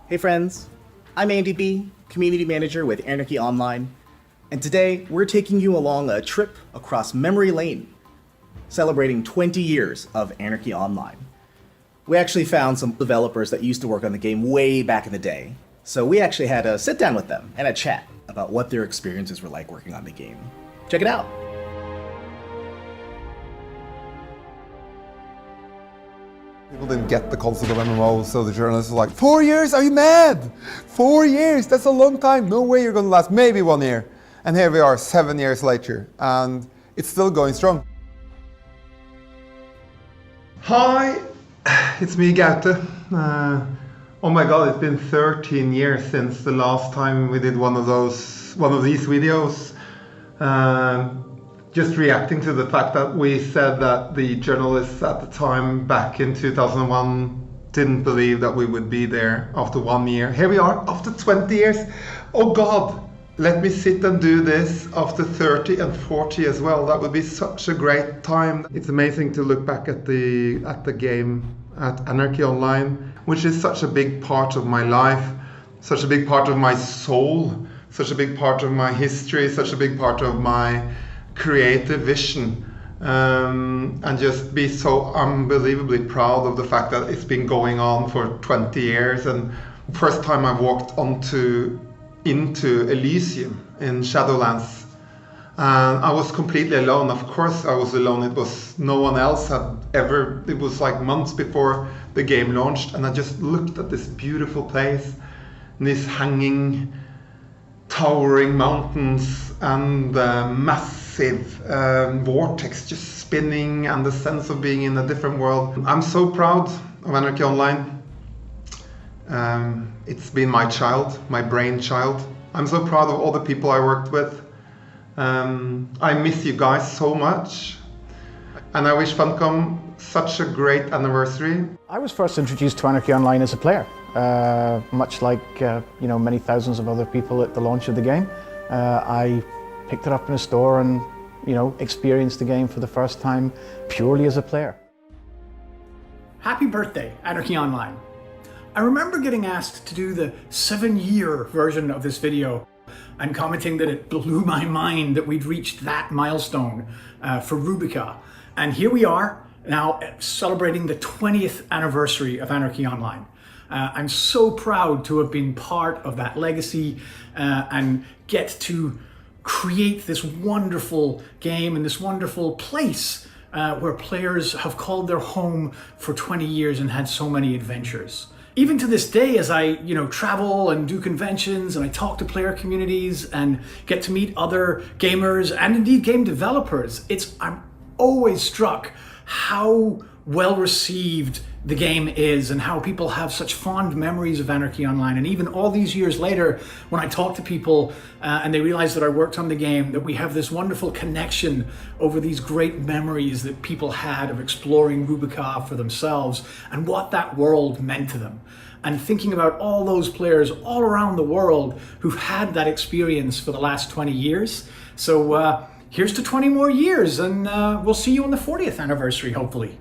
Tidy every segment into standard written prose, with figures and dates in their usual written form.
Hey friends, I'm Andy B, Community Manager with Anarchy Online, and today we're taking you along a trip across memory lane, celebrating 20 years of Anarchy Online. We actually found some developers that used to work on the game way back in the day, so we actually had a sit down with them and a chat about what their experiences were like working on the game. Check it out! People didn't get the concept of MMO, so the journalists were like, 4 years? Are you mad? 4 years? That's a long time. No way you're going to last maybe 1 year. And here we are 7 years later, and it's still going strong. Hi, it's me, Gaute. Oh my god, it's been 13 years since the last time we did one of these videos. Just reacting to the fact that we said that the journalists at the time back in 2001 didn't believe that we would be there after 1 year. Here we are after 20 years. Oh God, let me sit and do this after 30 and 40 as well. That would be such a great time. It's amazing to look back at the game, at Anarchy Online, which is such a big part of my life, such a big part of my soul, such a big part of my history, such a big part of my creative vision, and just be so unbelievably proud of the fact that it's been going on for 20 years. And first time I walked into Elysium in Shadowlands, and I was completely alone. Of course I was alone. It was no one else had ever. It was like months before the game launched, and I just looked at this beautiful place, and these hanging towering mountains and massive vortex just spinning, and the sense of being in a different world. I'm so proud of Anarchy Online. It's been my child, my brainchild. I'm so proud of all the people I worked with. I miss you guys so much, and I wish Funcom such a great anniversary. I was first introduced to Anarchy Online as a player, much like many thousands of other people at the launch of the game. I picked it up in a store and experienced the game for the first time purely as a player. Happy birthday, Anarchy Online. I remember getting asked to do the 7-year version of this video and commenting that it blew my mind that we'd reached that milestone for Rubica. And here we are now celebrating the 20th anniversary of Anarchy Online. I'm so proud to have been part of that legacy and get to create this wonderful game and this wonderful place where players have called their home for 20 years and had so many adventures. Even to this day, as I travel and do conventions and I talk to player communities and get to meet other gamers and indeed game developers, I'm always struck how well received the game is and how people have such fond memories of Anarchy Online. And even all these years later, when I talk to people and they realize that I worked on the game, that we have this wonderful connection over these great memories that people had of exploring Rubica for themselves and what that world meant to them. And thinking about all those players all around the world who've had that experience for the last 20 years. So here's to 20 more years, and we'll see you on the 40th anniversary, hopefully.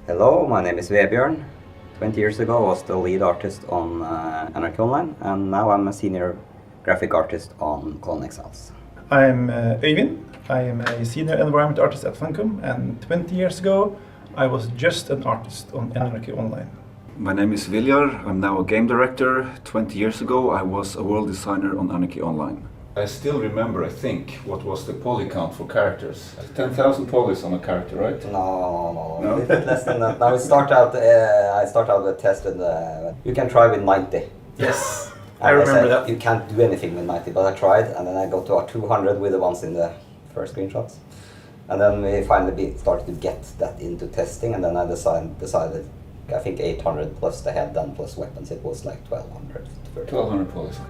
Hello, my name is Vebjørn. 20 years ago I was the lead artist on Anarchy Online, and now I'm a senior graphic artist on Clone Exiles. I'm Øyvind. I am a senior environment artist at Funcom, and 20 years ago I was just an artist on Anarchy Online. My name is Viljar. I'm now a game director. 20 years ago I was a world designer on Anarchy Online. I still remember, I think, what was the poly count for characters. 10,000 polys on a character, right? No, a bit less than that. Now I start out with test with you can try with 90. Yes, I remember that. You can't do anything with 90, but I tried, and then I got to 200 with the ones in the first screenshots. And then we finally started to get that into testing, and then I decided, I think 800 plus the head and plus weapons, it was like 1200. 1200 polys.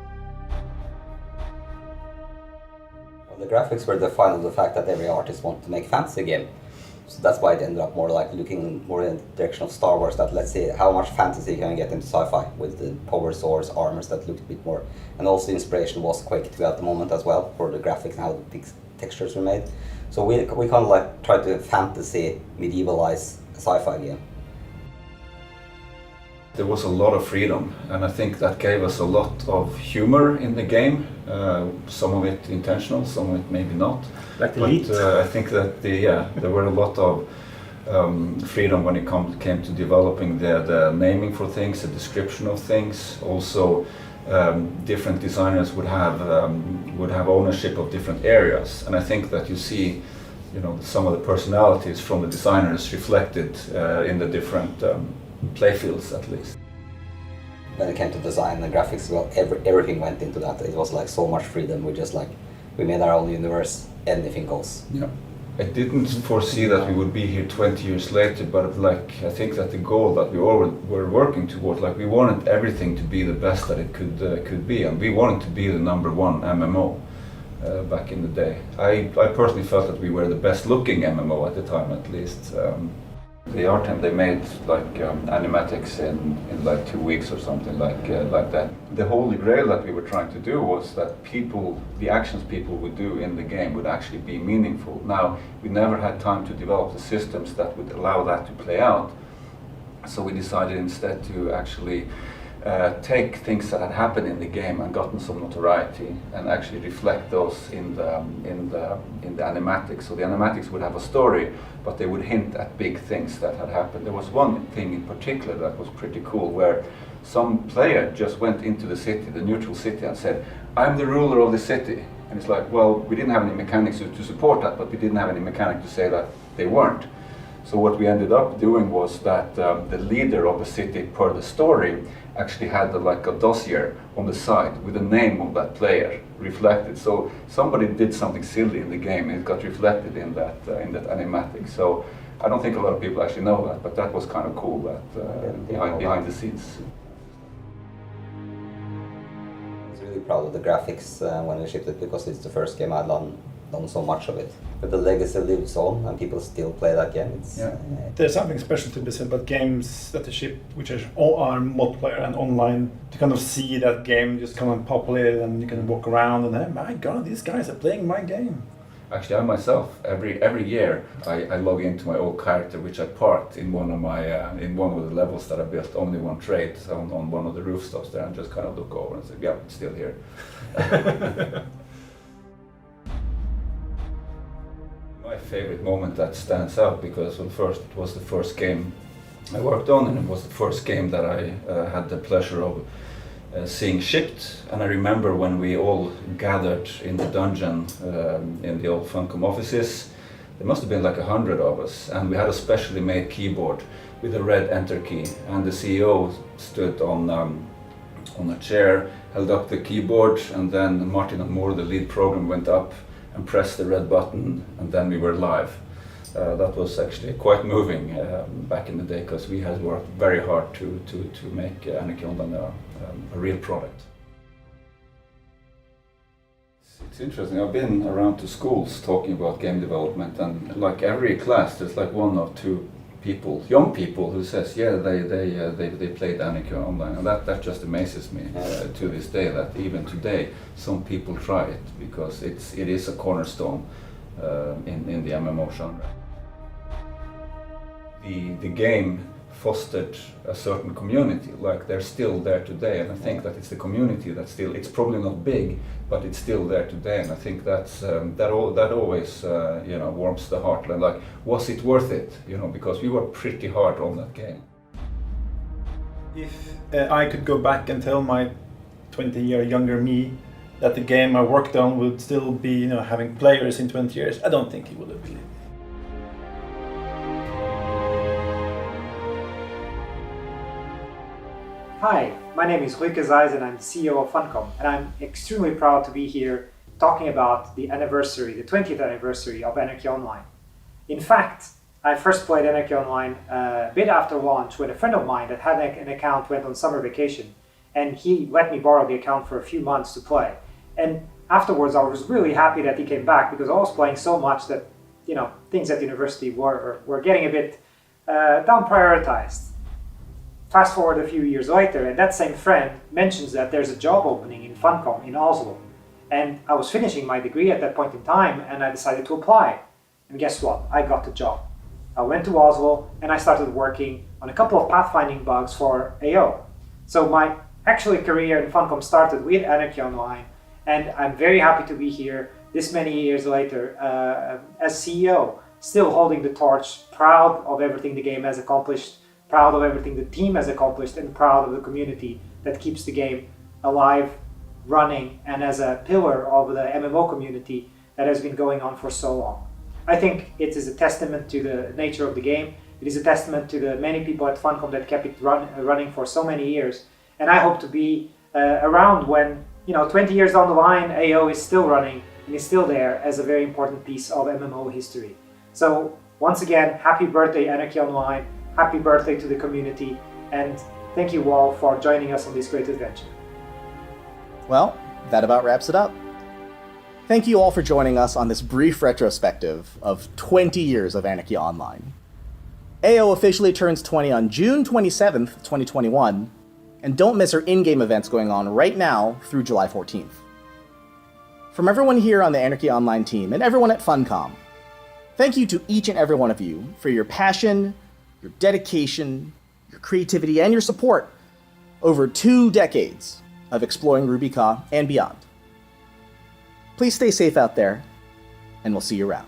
The graphics were defined of the fact that every artist wanted to make a fantasy game. So that's why it ended up more like looking more in the direction of Star Wars, that let's see how much fantasy can we get into sci-fi with the power swords, armors that looked a bit more. And also the inspiration was Quake 2 at the moment as well for the graphics and how textures were made. So we kind of like tried to fantasy medievalize a sci-fi game. There was a lot of freedom, and I think that gave us a lot of humor in the game. Some of it intentional, some of it maybe not. Like the But Elite. I think that there were a lot of freedom when it came to developing the naming for things, the description of things. Also, different designers would have ownership of different areas, and I think that you see, some of the personalities from the designers reflected in the different playfields, at least. When it came to design and graphics, well, everything went into that. It was like so much freedom. We made our own universe. Anything goes. Yeah. I didn't foresee that we would be here 20 years later, but I think that the goal that we all were working towards, we wanted everything to be the best that it could be, and we wanted to be the #1 MMO back in the day. I personally felt that we were the best looking MMO at the time, at least. The art team, they made animatics in 2 weeks or something like that. The holy grail that we were trying to do was that the actions people would do in the game would actually be meaningful. Now, we never had time to develop the systems that would allow that to play out. So we decided instead to actually take things that had happened in the game and gotten some notoriety and actually reflect those in the animatics. So the animatics would have a story, but they would hint at big things that had happened. There was one thing in particular that was pretty cool, where some player just went into the city, the neutral city, and said, "I'm the ruler of the city." And it's like, well, we didn't have any mechanics to support that, but we didn't have any mechanic to say that they weren't. So what we ended up doing was that the leader of the city, per the story, actually had a dossier on the side with the name of that player reflected. So somebody did something silly in the game, and it got reflected in that animatic. So I don't think a lot of people actually know that, but that was kind of cool. That behind the scenes. I was really proud of the graphics when we shipped it, because it's the first game I'd done so much of it. But the legacy lives on, and people still play that game. There's something special to be said about games that they ship, which are multiplayer and online. To kind of see that game just come and populate, and you can walk around and hey, my God, these guys are playing my game. Actually, I myself, every year, I log into my old character, which I parked in one of the levels that I built, only one trade on one of the rooftops there, and just kind of look over and say, yeah, it's still here. My favorite moment that stands out, because first it was the first game I worked on, and it was the first game that I had the pleasure of seeing shipped. And I remember when we all gathered in the dungeon in the old Funcom offices. There must have been 100 of us, and we had a specially made keyboard with a red enter key, and the CEO stood on a chair, held up the keyboard, and then Martin and Moore, the lead program, went up and pressed the red button, and then we were live. That was actually quite moving back in the day, because we had worked very hard to make Anarchy Online a real product. It's interesting. I've been around to schools talking about game development, and every class there's one or two people, young people, who says, yeah, they played Anarchy Online, and that just amazes me to this day, that even today some people try it, because it is a cornerstone in the MMO genre. The game fostered a certain community, they're still there today, and I think that it's the community that's still, it's probably not big, but it's still there today, and I think that's that always warms the heart. Was it worth it? Because we were pretty hard on that game. If I could go back and tell my 20-year younger me that the game I worked on would still be having players in 20 years, I don't think he would have believed. Hi, my name is Ruike Zeiss and I'm CEO of Funcom, and I'm extremely proud to be here talking about the 20th anniversary of Anarchy Online. In fact, I first played Anarchy Online a bit after launch when a friend of mine that had an account went on summer vacation, and he let me borrow the account for a few months to play. And afterwards I was really happy that he came back, because I was playing so much that things at university were getting a bit down prioritized. Fast forward a few years later, and that same friend mentions that there's a job opening in Funcom in Oslo. And I was finishing my degree at that point in time, and I decided to apply. And guess what? I got the job. I went to Oslo and I started working on a couple of pathfinding bugs for AO. So my actual career in Funcom started with Anarchy Online, and I'm very happy to be here this many years later as CEO, still holding the torch, proud of everything the game has accomplished, proud of everything the team has accomplished, and proud of the community that keeps the game alive, running, and as a pillar of the MMO community that has been going on for so long. I think it is a testament to the nature of the game. It is a testament to the many people at Funcom that kept it running for so many years. And I hope to be around when, 20 years down the line, AO is still running and is still there as a very important piece of MMO history. So once again, happy birthday Anarchy Online, happy birthday to the community, and thank you all for joining us on this great adventure. Well, that about wraps it up. Thank you all for joining us on this brief retrospective of 20 years of Anarchy Online. AO officially turns 20 on June 27th, 2021, and don't miss our in-game events going on right now through July 14th. From everyone here on the Anarchy Online team and everyone at Funcom, thank you to each and every one of you for your passion, your dedication, your creativity, and your support over 2 decades of exploring Ruby Ka and beyond. Please stay safe out there, and we'll see you around.